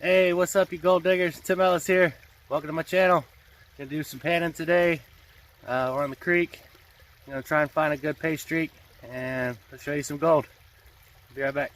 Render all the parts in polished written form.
Hey, what's up, you gold diggers? Tim Ellis here. Welcome to my channel. Gonna do some panning today. We're on the creek. Gonna try and find a good pay streak, and I'll show you some gold. Be right back.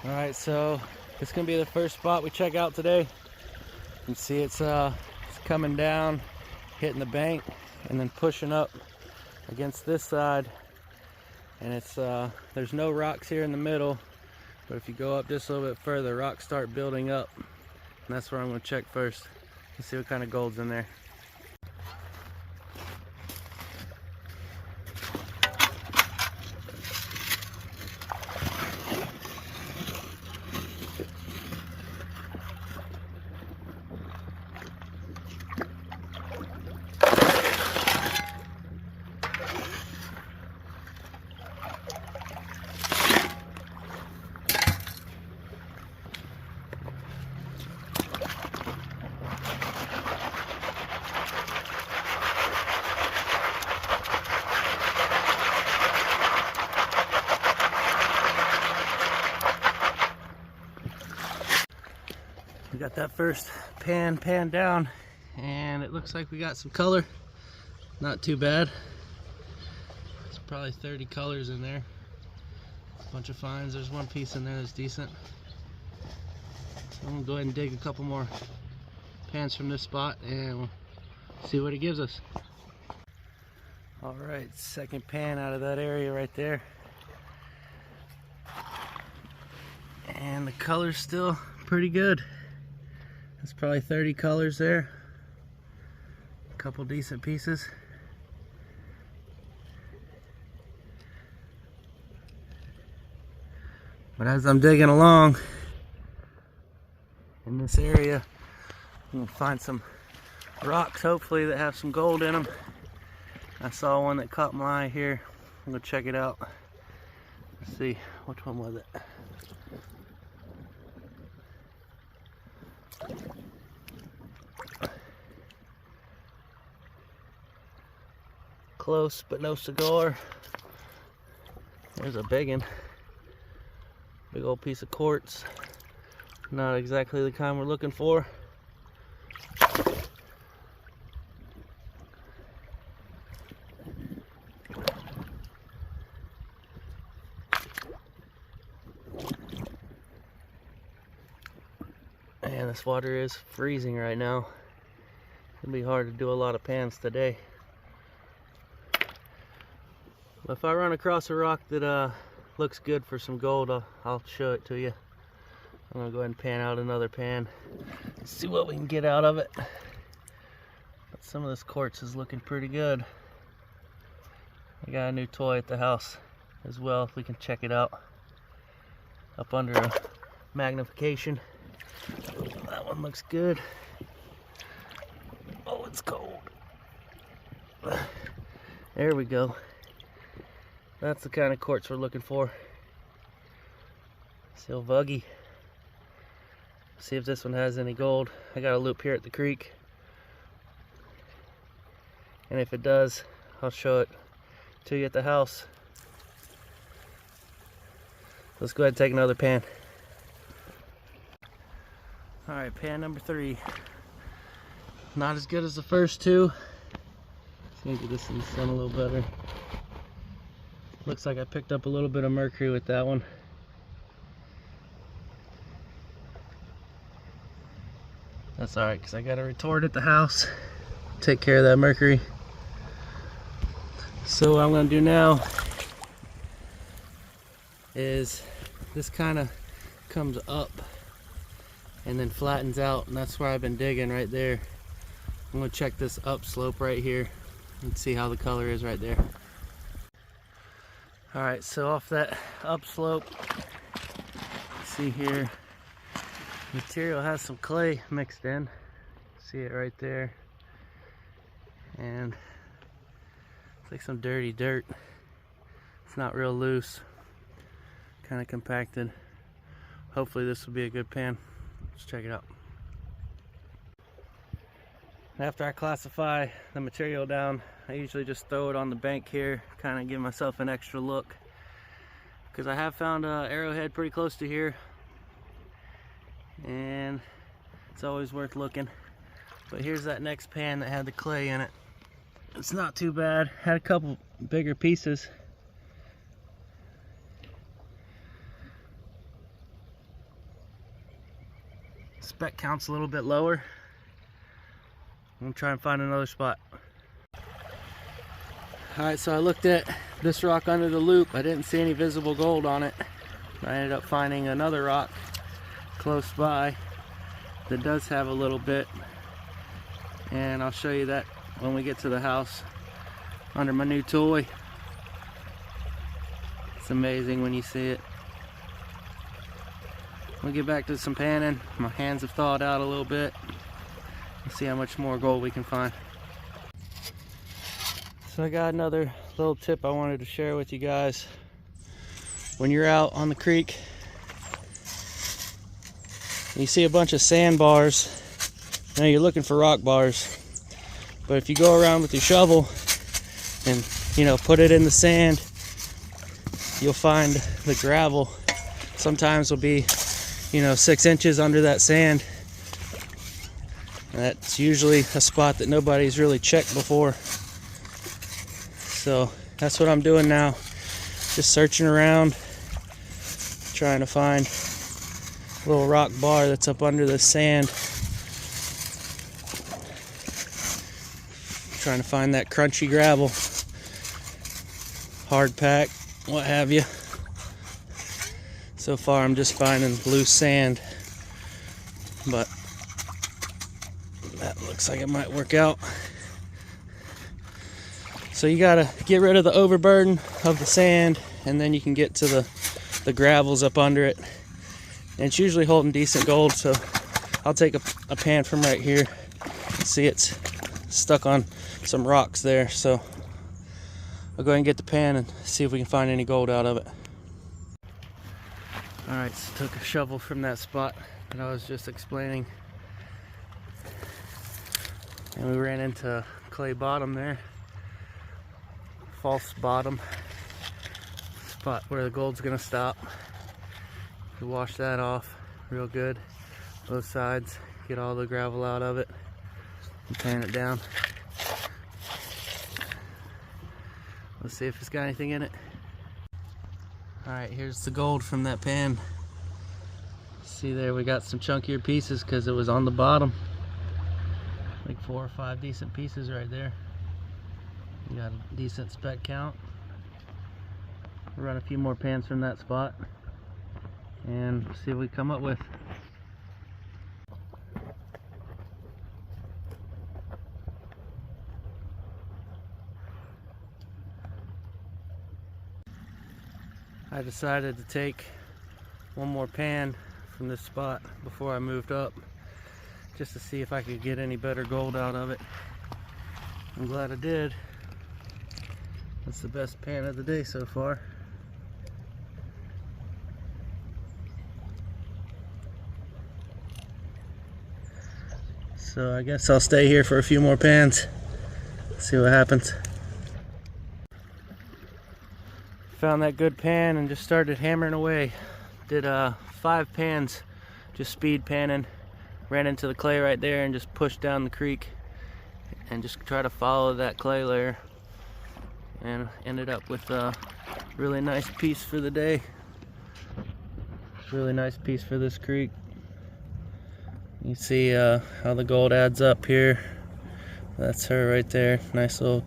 All right, so this is gonna be the first spot we check out today. You can see it's coming down, hitting the bank, and then pushing up against this side. And it's there's no rocks here in the middle. But if you go up just a little bit further, rocks start building up. And that's where I'm going to check first. Let's see what kind of gold's in there. We got that first pan down, and it looks like we got some color. Not too bad. It's probably 30 colors in there. A bunch of fines. There's one piece in there that's decent. So I'm gonna go ahead and dig a couple more pans from this spot and we'll see what it gives us. All right, second pan out of that area right there. And the color's still pretty good. That's probably 30 colors there. A couple decent pieces. But as I'm digging along in this area, I'm gonna find some rocks, hopefully, that have some gold in them. I saw one that caught my eye here. I'm gonna check it out. Let's see, which one was it? Close, but no cigar. There's a big one. Big old piece of quartz. Not exactly the kind we're looking for. Man, this water is freezing right now. It'll be hard to do a lot of pans today. If I run across a rock that looks good for some gold, I'll show it to you. I'm gonna go ahead and pan out another pan. See what we can get out of it. But some of this quartz is looking pretty good. I got a new toy at the house as well, if we can check it out. Up under a magnification. That one looks good. Oh, it's cold. There we go. That's the kind of quartz we're looking for. Still vuggy. See if this one has any gold. I got a loop here at the creek. And if it does, I'll show it to you at the house. Let's go ahead and take another pan. Alright, pan number 3. Not as good as the first two. Let's get this in the sun a little better. Looks like I picked up a little bit of mercury with that one. That's alright, because I got a retort at the house. Take care of that mercury. So what I'm going to do now is this kind of comes up and then flattens out, and that's where I've been digging right there. I'm going to check this upslope right here and see how the color is right there. Alright, so off that upslope, see here, material has some clay mixed in. See it right there. And it's like some dirty dirt. It's not real loose, kind of compacted. Hopefully this will be a good pan. Let's check it out. After I classify the material down, I usually just throw it on the bank here, kind of give myself an extra look, because I have found an arrowhead pretty close to here, and it's always worth looking. But here's that next pan that had the clay in it. It's not too bad. Had a couple bigger pieces. Speck count's a little bit lower. I'm gonna try and find another spot. Alright, so I looked at this rock under the loop. I didn't see any visible gold on it. I ended up finding another rock close by that does have a little bit, and I'll show you that when we get to the house under my new toy. It's amazing when you see it. We'll get back to some panning. My hands have thawed out a little bit. Let's see how much more gold we can find. So I got another little tip I wanted to share with you guys. When you're out on the creek, you see a bunch of sandbars. Now you're looking for rock bars. But if you go around with your shovel and, you know, put it in the sand, you'll find the gravel sometimes will be, you know, 6 inches under that sand. And that's usually a spot that nobody's really checked before. So that's what I'm doing now. Just searching around, trying to find a little rock bar that's up under the sand. Trying to find that crunchy gravel, hard pack, what have you. So far I'm just finding loose sand, but that looks like it might work out. So you gotta get rid of the overburden of the sand, and then you can get to the gravels up under it. And it's usually holding decent gold, so I'll take a pan from right here. See, it's stuck on some rocks there, so I'll go ahead and get the pan and see if we can find any gold out of it. Alright, so took a shovel from that spot that I was just explaining, and we ran into clay bottom there. False bottom spot where the gold's gonna stop. We wash that off real good, both sides, get all the gravel out of it and pan it down. Let's see if it's got anything in it. Alright, here's the gold from that pan. See there, we got some chunkier pieces because it was on the bottom. Like 4 or 5 decent pieces right there. We got a decent speck count. We'll run a few more pans from that spot and see what we come up with. I decided to take one more pan from this spot before I moved up, just to see if I could get any better gold out of it. I'm glad I did. That's the best pan of the day so far. So I guess I'll stay here for a few more pans, see what happens. Found that good pan and just started hammering away. Did 5 pans, just speed panning. Ran into the clay right there and just pushed down the creek and just try to follow that clay layer, and ended up with a really nice piece for the day. Really nice piece for this creek. You see how the gold adds up here. That's her right there. Nice little,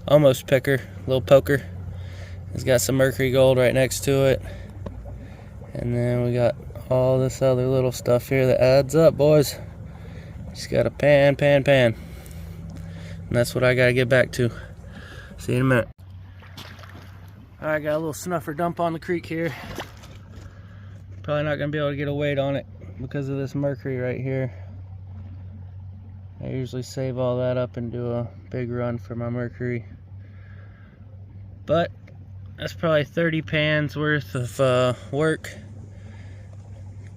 almost picker, little poker. It's got some mercury gold right next to it. And then we got all this other little stuff here that adds up, boys. Just got a pan. And that's what I gotta get back to. See you in a minute. Alright, got a little snuffer dump on the creek here. Probably not gonna be able to get a weight on it because of this mercury right here. I usually save all that up and do a big run for my mercury. But that's probably 30 pans worth of work.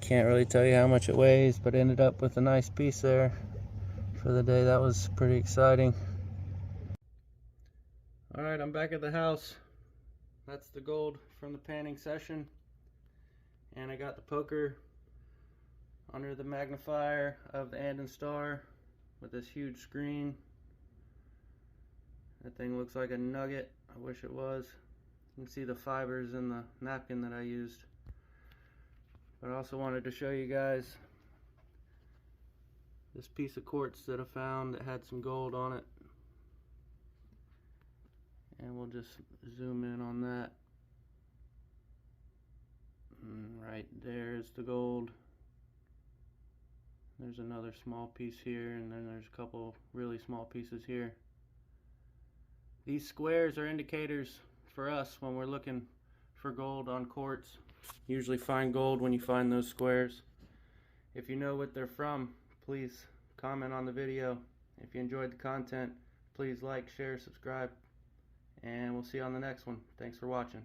Can't really tell you how much it weighs, but ended up with a nice piece there for the day. That was pretty exciting. Alright, I'm back at the house. That's the gold from the panning session. And I got the poker under the magnifier of the Andon Star with this huge screen. That thing looks like a nugget. I wish it was. You can see the fibers in the napkin that I used. But I also wanted to show you guys this piece of quartz that I found that had some gold on it. And we'll just zoom in on that. And right there's the gold. There's another small piece here, and then there's a couple really small pieces here. These squares are indicators for us when we're looking for gold on quartz. Usually find gold when you find those squares. If you know what they're from, please comment on the video. If you enjoyed the content, please like, share, subscribe, and we'll see you on the next one. Thanks for watching.